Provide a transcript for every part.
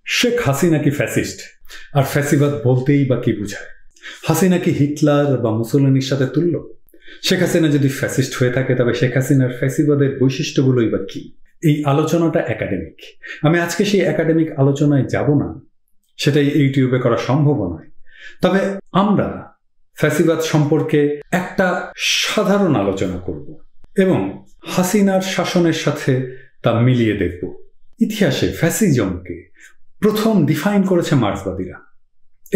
শেখ হাসিনা কি ফ্যাসিস্ট? আর ফ্যাসিবাদ বলতেই বা কি বুঝায়? হাসিনা কি হিটলার বা মুসোলিনির সাথে তুল্য? শেখ হাসিনা যদি ফ্যাসিস্ট হয়ে থাকে তবে শেখ হাসিনার ফ্যাসিবাদের বৈশিষ্ট্যগুলোই বা কি? এই আলোচনাটা একাডেমিক। আমি আজকে সেই একাডেমিক আলোচনায় যাব না, সেটাই ইউটিউবে করা সম্ভব নয়। তবে আমরা ফ্যাসিবাদ সম্পর্কে একটা সাধারণ আলোচনা করব এবং হাসিনার শাসনের সাথে তা মিলিয়ে দেখব। ইতিহাসে ফ্যাসিজমকে প্রথম ডিফাইন করেছে মার্ক্সবাদীরা।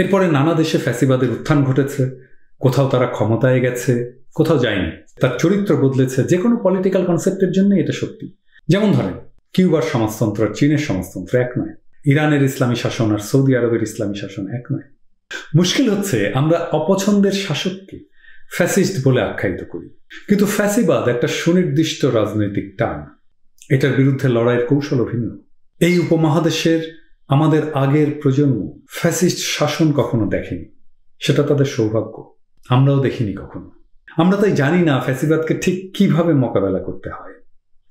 এরপরে নানা দেশে ফ্যাসিবাদের উত্থান ঘটেছে, কোথাও তারা ক্ষমতায় গেছে, কোথাও যায়নি, তার চরিত্র বদলেছে। যে কোনো পলিটিক্যাল কনসেপ্টের জন্য এটা সত্যি। যেমন ধরেন, কিউবার সমাজতন্ত্র আর চীনের সমাজতন্ত্র এক নয়, ইরানের ইসলামী শাসন আর সৌদি আরবের ইসলামী শাসন এক নয়। মুশকিল হচ্ছে আমরা অপছন্দের শাসককে ফ্যাসিস্ট বলে আখ্যায়িত করি, কিন্তু ফ্যাসিবাদ একটা সুনির্দিষ্ট রাজনৈতিক টার্ম। এটার বিরুদ্ধে লড়াইয়ের কৌশলও ভিন্ন। এই উপমহাদেশের আমাদের আগের প্রজন্ম ফ্যাসিস্ট শাসন কখনো দেখেনি, সেটা তাদের সৌভাগ্য। আমরাও দেখিনি কখনো। আমরা তাই জানি না ফ্যাসিবাদকে ঠিক কিভাবে মোকাবেলা করতে হয়।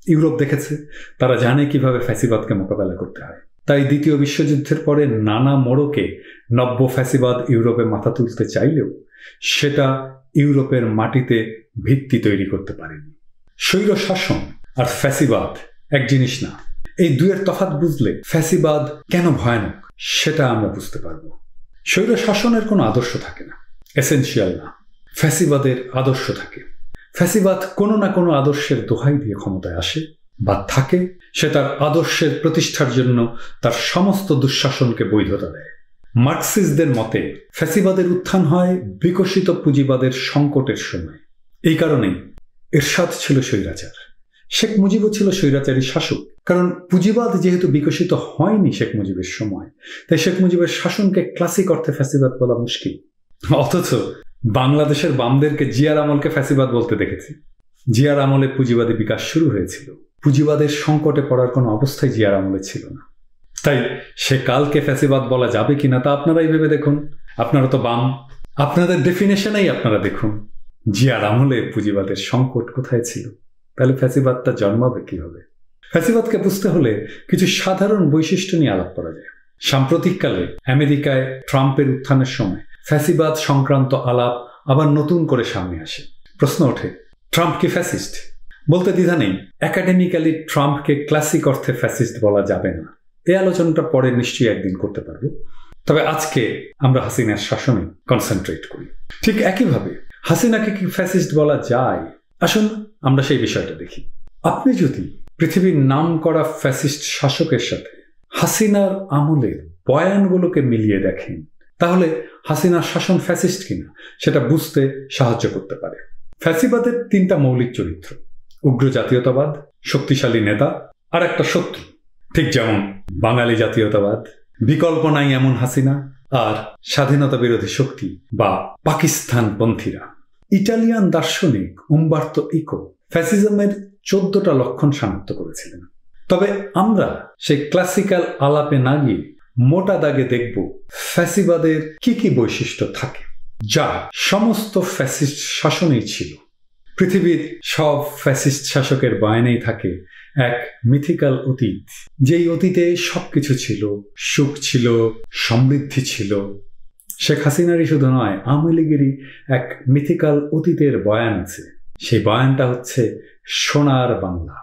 ইউরোপ দেখেছে, তারা জানে কিভাবে ফ্যাসিবাদকে মোকাবেলা করতে হয়। তাই দ্বিতীয় বিশ্বযুদ্ধের পরে নানা মোড়কে নব্য ফ্যাসিবাদ ইউরোপে মাথা তুলতে চাইলেও সেটা ইউরোপের মাটিতে ভিত্তি তৈরি করতে পারেনি। স্বৈর শাসন আর ফ্যাসিবাদ এক জিনিস না। এই দুয়ের তফাৎ বুঝলে ফ্যাসিবাদ কেন ভয়ানক সেটা আমরা বুঝতে পারবো। স্বৈর শাসনের কোনো আদর্শ থাকে না, এসেনশিয়াল না। ফ্যাসিবাদের আদর্শ থাকে। ফ্যাসিবাদ কোনো না কোনো আদর্শের দোহাই দিয়ে ক্ষমতায় আসে বা থাকে। সে তার আদর্শের প্রতিষ্ঠার জন্য তার সমস্ত দুঃশাসনকে বৈধতা দেয়। মার্কসিস্টদের মতে ফ্যাসিবাদের উত্থান হয় বিকশিত পুঁজিবাদের সংকটের সময়। এই কারণেই এরশাদ ছিল স্বৈরাচার, শেখ মুজিবও ছিল স্বৈরাচারী শাসক। কারণ পুঁজিবাদ যেহেতু বিকশিত হয়নি শেখ মুজিবের সময়, তাই শেখ মুজিবের শাসনকে ক্লাসিক অর্থে ফ্যাসিবাদ বলা মুশকিল। অথচ বাংলাদেশের বামদেরকে জিয়ার আমলকে ফ্যাসিবাদ বলতে দেখেছি। জিয়ার আমলে পুঁজিবাদী বিকাশ শুরু হয়েছিল। পুঁজিবাদের সংকটে পড়ার কোনো অবস্থায় জিয়ার আমলে ছিল না। তাই সে কালকে ফ্যাসিবাদ বলা যাবে কিনা তা আপনারাই ভেবে দেখুন। আপনারা তো বাম, আপনাদের ডেফিনেশনেই আপনারা দেখুন জিয়ার আমলে পুঁজিবাদের সংকট কোথায় ছিল, তাহলে ফ্যাসিবাদটা জন্মাবে কিভাবে? ফ্যাসিবাদকে বুঝতে হলে কিছু সাধারণ বৈশিষ্ট্য নিয়ে আলাপ করা যায়। সাম্প্রতিককালে আমেরিকায় ট্রাম্পের উত্থানের সময় ফ্যাসিবাদ সংক্রান্ত আলাপ আবার নতুন করে সামনে আসে। প্রশ্ন ওঠে, ট্রাম্প কি ফ্যাসিস্ট? বলতে দ্বিধা নেই, একাডেমিক্যালি ট্রাম্পকে ক্লাসিক অর্থে ফ্যাসিস্ট বলা যাবে না। এই আলোচনাটা পরে নিশ্চয়ই একদিন করতে পারবো। তবে আজকে আমরা হাসিনার শাসনে কনসেন্ট্রেট করি। ঠিক একইভাবে হাসিনাকে কি ফ্যাসিস্ট বলা যায়? আসুন আমরা সেই বিষয়টা দেখি। আপনি যদি পৃথিবীর নাম করা ফ্যাসিস্ট শাসকের সাথে হাসিনার আমলের বয়ানগুলোকে মিলিয়ে দেখেন, তাহলে হাসিনার শাসন ফ্যাসিস্ট কিনা সেটা বুঝতে সাহায্য করতে পারে। ফ্যাসিবাদের তিনটা মৌলিক চরিত্র: উগ্র জাতীয়তাবাদ, শক্তিশালী নেতা, আর একটা শত্রু। ঠিক যেমন বাঙালি জাতীয়তাবাদ, বিকল্প নাই এমন হাসিনা, আর স্বাধীনতা বিরোধী শক্তি বা পাকিস্তানপন্থীরা। ইটালিয়ান দার্শনিক উম্বার্তো ইকো ফ্যাসিজমের 14টা লক্ষণ শনাক্ত করেছিলেন। তবে আমরা সেই ক্লাসিক্যাল আলাপে না গিয়ে মোটা দাগে দেখব ফ্যাসিবাদের কি কি বৈশিষ্ট্য থাকে যা সমস্ত ফ্যাসিস্ট শাসনেই ছিল। পৃথিবীর সব ফ্যাসিস্ট শাসকের বয়ানেই থাকে এক মিথিক্যাল অতীত, যেই অতীতে সবকিছু ছিল, সুখ ছিল, সমৃদ্ধি ছিল। শেখ হাসিনারই শুধু নয়, আওয়ামী লীগেরই এক মিথিক্যাল অতীতের বয়ান আছে। সেই বয়ানটা হচ্ছে সোনার বাংলা।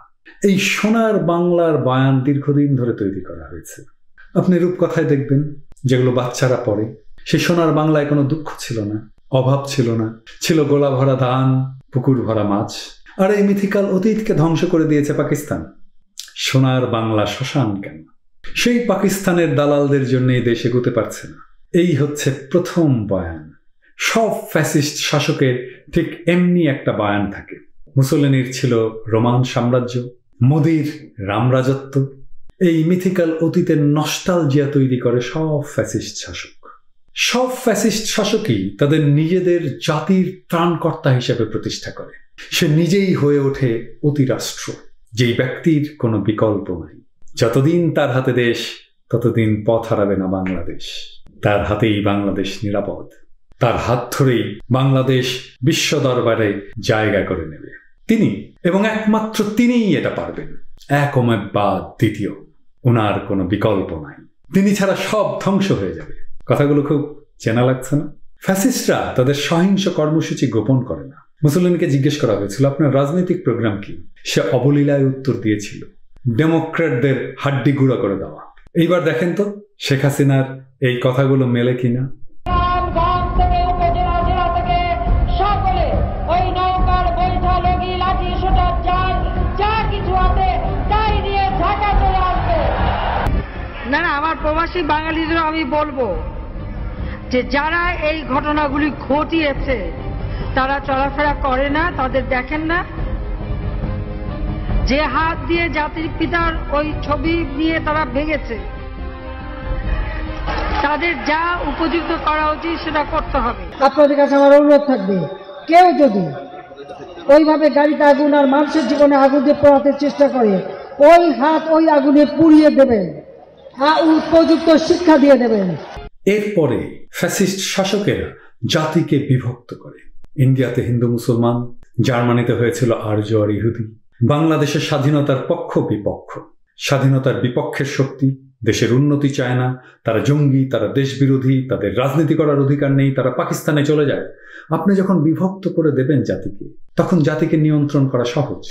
এই সোনার বাংলার বয়ান দীর্ঘদিন ধরে তৈরি করা হয়েছে। আপনি রূপকথায় দেখবেন যেগুলো বাচ্চারা পড়ে, সেই সোনার বাংলায় কোনো দুঃখ ছিল না, অভাব ছিল না, ছিল গোলা ভরা ধান, পুকুর ভরা মাছ। আর এই মিথিক্যাল অতীতকে ধ্বংস করে দিয়েছে পাকিস্তান। সোনার বাংলা শ্মশান কেন? সেই পাকিস্তানের দালালদের জন্য এই দেশ এগোতে পারছে না। এই হচ্ছে প্রথম বয়ান। সব ফ্যাসিস্ট শাসকের ঠিক এমনি একটা বয়ান থাকে। মুসোলিনির ছিল রোমান সাম্রাজ্য, মোদির রামরাজত্ব। এই মিথিক্যাল অতীতের নস্টালজিয়া তৈরি করে সব ফ্যাসিস্ট শাসক। সব ফ্যাসিস্ট শাসকই তাদের নিজেদের জাতির ত্রাণকর্তা হিসেবে প্রতিষ্ঠা করে। সে নিজেই হয়ে ওঠে অতিরাষ্ট্র, যেই ব্যক্তির কোনো বিকল্প নাই। যতদিন তার হাতে দেশ, ততদিন পথ হারাবে না বাংলাদেশ। তার হাতেই বাংলাদেশ নিরাপদ। তার হাত ধরেই বাংলাদেশ বিশ্ব দরবারে জায়গা করে নেবে। তিনি এবং একমাত্র তিনিই এটা পারবেন। একমেব দ্বিতীয়, ওনার কোনো বিকল্প নাই। তিনি ছাড়া সব ধ্বংস হয়ে যাবে। কথাগুলো খুব চেনা লাগছে না? ফ্যাসিস্টরা তাদের সহিংস কর্মসূচি গোপন করে না। মুসোলিনিকে জিজ্ঞেস করা হয়েছিল, আপনার রাজনৈতিক প্রোগ্রাম কি? সে অবলীলায় উত্তর দিয়েছিল, ডেমোক্রেটদের হাড্ডি গুঁড়া করে দেওয়া। এইবার দেখেন তো শেখ হাসিনার এই কথাগুলো মেলে কিনা। না না, আমার প্রবাসী বাঙালিদের আমি বলবো যে যারা এই ঘটনাগুলি ঘটিয়েছে তারা চলাফেরা করে না, তাদের দেখেন না। যে হাত দিয়ে জাতির পিতার ওই ছবি নিয়ে তারা ভেঙেছে, তাদের যা উপযুক্ত করা উচিত সেটা করতে হবে। আপনাদের কাছে আমার অনুরোধ থাকবে, কেউ যদি ওইভাবে গাড়িতে আগুন আর মানুষের জীবনে আগুন দিয়ে পোড়াতে চেষ্টা করে, ওই হাত ওই আগুনে পুড়িয়ে দেবেন, উপযুক্ত শিক্ষা দিয়ে দেবেন। এরপরে ফ্যাসিস্ট শাসকেরা জাতিকে বিভক্ত করে। ইন্ডিয়াতে হিন্দু মুসলমান, জার্মানিতে হয়েছিল আর্য আর ইহুদি। বাংলাদেশের স্বাধীনতার পক্ষ বিপক্ষ। স্বাধীনতার বিপক্ষের শক্তি দেশের উন্নতি চায় না, তারা জঙ্গি, তারা দেশ বিরোধী, তাদের রাজনীতি করার অধিকার নেই, তারা পাকিস্তানে চলে যায়। আপনি যখন বিভক্ত করে দেবেন জাতিকে, তখন জাতিকে নিয়ন্ত্রণ করা সহজ।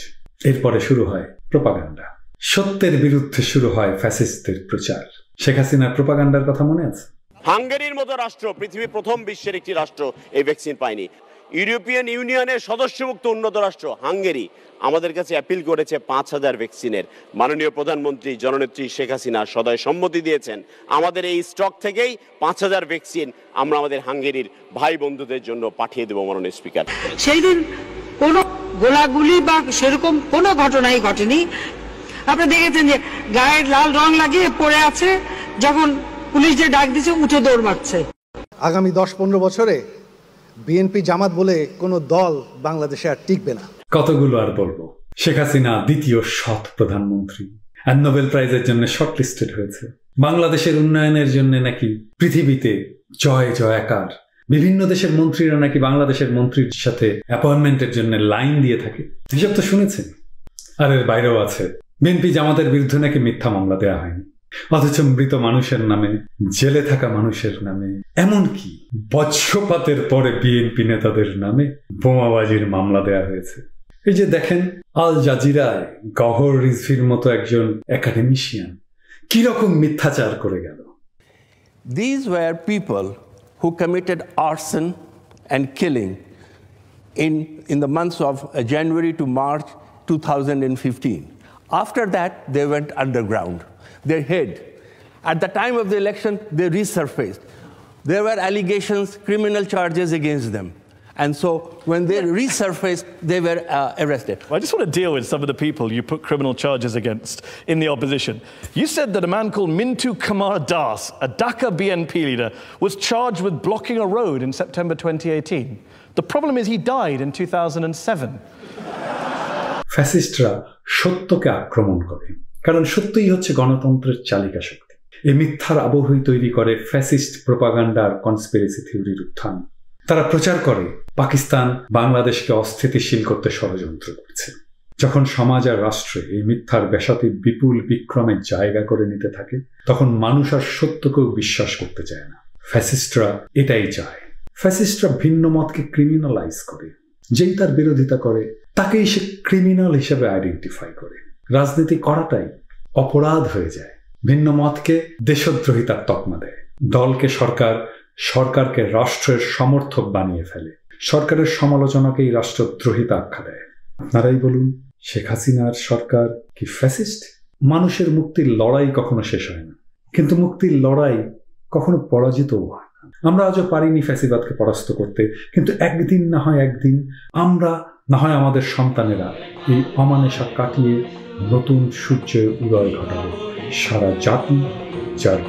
এরপরে শুরু হয় প্রোপাগান্ডা। সত্যের বিরুদ্ধে শুরু হয় ফ্যাসিস্টদের প্রচার। শেখ হাসিনার প্রোপাগান্ডার কথা মনে আছে? হাঙ্গেরির মতো রাষ্ট্র, পৃথিবীর প্রথম বিশ্বের একটি রাষ্ট্র এই ভ্যাকসিন পায়নি। ইউরোপিয়ান ইউনিয়নের সদস্যভুক্ত উন্নত রাষ্ট্র হাঙ্গেরি আমাদের কাছে অ্যাপিল করেছে 5,000 ভ্যাকসিনের। মাননীয় প্রধানমন্ত্রী জননেত্রী শেখ হাসিনা সদয় সম্মতি দিয়েছেন। আমাদের এই স্টক থেকেই 5,000 ভ্যাকসিন আমরা আমাদের হাঙ্গেরির ভাই বন্ধুদের জন্য পাঠিয়ে দেব মাননীয় স্পিকার। সেই দিন কোনো গোলাগুলি বা সেরকম কোনো ঘটনাই ঘটেনি। আপনি দেখেছেন যে গায়ের লাল রং লাগিয়ে পড়ে আছে, যখন পুলিশ যে ডাক দিচ্ছে উঠে দৌড় মারছে। আগামী 10-15 বছরে বিএনপি জামাত বলে কোনো দল বাংলাদেশে আর টিকবে না। কতগুলো আর বলবো। শেখ হাসিনা দ্বিতীয় সৎ প্রধানমন্ত্রী, আর নোবেল প্রাইজের জন্য শর্টলিস্টেড হয়েছে। বাংলাদেশের উন্নয়নের জন্য নাকি পৃথিবীতে জয় জয়াকার। বিভিন্ন দেশের মন্ত্রীরা নাকি বাংলাদেশের মন্ত্রীর সাথে অ্যাপয়েন্টমেন্টের জন্য লাইন দিয়ে থাকে। এসব তো শুনেছেন। আর এর বাইরেও আছে, বিএনপি জামাতের বিরুদ্ধে নাকি মিথ্যা মামলা দেওয়া হয়নি, অথচ মৃত মানুষের নামে, জেলে থাকা মানুষের নামে, এমনকি বজ্রপাতের পরে বিএনপি নেতাদের নামে বোমাবাজির মামলা দেয়া হয়েছে। এই যে দেখেন, আল জাজিরায় গহর রিজভির মতো একজন একাডেমিশিয়ান কিরকম মিথ্যাচার করে গেল। These were people who committed arson and killing in the months of January to March 2015. After that, they went underground. They hid. At the time of the election, they resurfaced. There were allegations, criminal charges against them. And so when they resurfaced, they were arrested. Well, I just want to deal with some of the people you put criminal charges against in the opposition. You said that a man called Mintu Kumar Das, a Dhaka BNP leader, was charged with blocking a road in September 2018. The problem is he died in 2007. ফ্যাসিস্টরা সত্যকে আক্রমণ করে, কারণ সত্যই হচ্ছে গণতন্ত্রের চালিকা শক্তি। এই মিথ্যার আবহই তৈরি করে ফ্যাসিস্ট প্রোপাগান্ডা আর কনস্পিরেসি থিওরির উত্থান। তারা প্রচার করে পাকিস্তান বাংলাদেশকে অস্থিতিশীল করতে ষড়যন্ত্র করছে। যখন সমাজ আর রাষ্ট্রে এই মিথ্যার বেসাতি বিপুল বিক্রমের জায়গা করে নিতে থাকে, তখন মানুষ আর সত্যকেও বিশ্বাস করতে চায় না। ফ্যাসিস্টরা এটাই চায়। ফ্যাসিস্টরা ভিন্ন মতকে ক্রিমিনালাইজ করে। যেই তার বিরোধিতা করে তাকেই সে ক্রিমিনাল হিসেবে আইডেন্টিফাই করে। রাজনীতি করাটাই অপরাধ হয়ে যায়। ভিন্ন মতকে দেশদ্রোহিতার তকমা দেয়। দলকে সরকার, সরকারকে রাষ্ট্রের সমর্থক বানিয়ে ফেলে। সরকারের সমালোচনাকেই রাষ্ট্রদ্রোহিতা আখ্যা দেয়। আপনারাই বলুন, শেখ হাসিনার সরকার কি ফ্যাসিস্ট? মানুষের মুক্তির লড়াই কখনো শেষ হয় না, কিন্তু মুক্তির লড়াই কখনো পরাজিতও হয় না। আমরা আজও পারিনি ফ্যাসিবাদকে পরাস্ত করতে, কিন্তু একদিন না হয় একদিন আমরা, না হয় আমাদের সন্তানেরা এই অমানেশা কাটিয়ে নতুন সূর্যের উদয় ঘটাবে। সারা জাতি যার